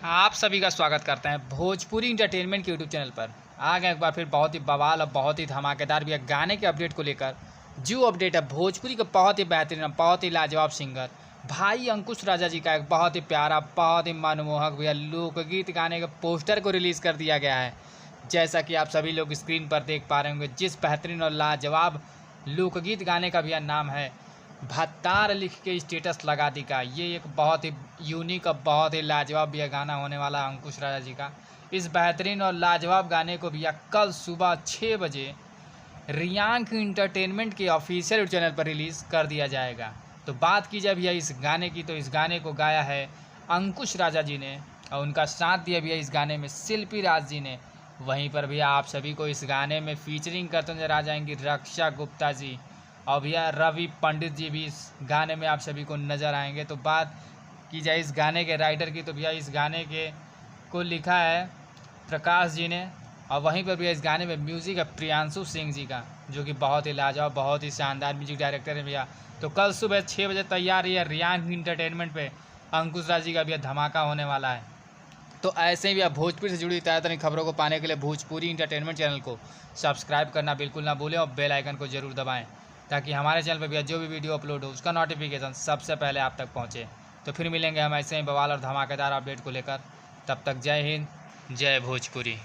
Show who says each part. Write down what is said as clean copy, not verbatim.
Speaker 1: आप सभी का स्वागत करते हैं भोजपुरी इंटरटेनमेंट के यूट्यूब चैनल पर। आ गए एक बार फिर बहुत ही बवाल और बहुत ही धमाकेदार भी गाने के अपडेट को लेकर। जो अपडेट है भोजपुरी का बहुत ही बेहतरीन बहुत ही लाजवाब सिंगर भाई अंकुश राजा जी का एक बहुत ही प्यारा बहुत ही मनमोहक भैया लोकगीत गाने के पोस्टर को रिलीज़ कर दिया गया है। जैसा कि आप सभी लोग स्क्रीन पर देख पा रहे होंगे, जिस बेहतरीन और लाजवाब लोकगीत गाने का भैया नाम है भत्तार लिख के स्टेटस लगा दी का। ये एक बहुत ही यूनिक और बहुत ही लाजवाब भैया गाना होने वाला अंकुश राजा जी का। इस बेहतरीन और लाजवाब गाने को भैया कल सुबह 6 बजे रियांक इंटरटेनमेंट के ऑफिशियल चैनल पर रिलीज़ कर दिया जाएगा। तो बात की जाए भैया इस गाने की, तो इस गाने को गाया है अंकुश राजा जी ने और उनका साथ दिया भैया इस गाने में शिल्पी राज जी ने। वहीं पर भैया आप सभी को इस गाने में फीचरिंग करते नजर आ जाएंगी रक्षा गुप्ता जी और भैया रवि पंडित जी भी इस गाने में आप सभी को नज़र आएंगे। तो बात की जाए इस गाने के राइटर की, तो भैया इस गाने के को लिखा है प्रकाश जी ने और वहीं पर भैया इस गाने में म्यूज़िक है प्रियांशु सिंह जी का, जो कि बहुत ही लाजवाब बहुत ही शानदार म्यूजिक डायरेक्टर है भैया। तो कल सुबह 6 बजे तैयार है रियांक इंटरटेनमेंट पे अंकुश राज जी का भैया धमाका होने वाला है। तो ऐसे ही भैया भोजपुरी से जुड़ी ताज़ा तरीन खबरों को पाने के लिए भोजपुरी इंटरटेनमेंट चैनल को सब्सक्राइब करना बिल्कुल ना भूलें और बेल आइकन को जरूर दबाएं, ताकि हमारे चैनल पर भैया जो भी वीडियो अपलोड हो उसका नोटिफिकेशन सबसे पहले आप तक पहुंचे। तो फिर मिलेंगे हम ऐसे ही बवाल और धमाकेदार अपडेट को लेकर। तब तक जय हिंद, जय भोजपुरी।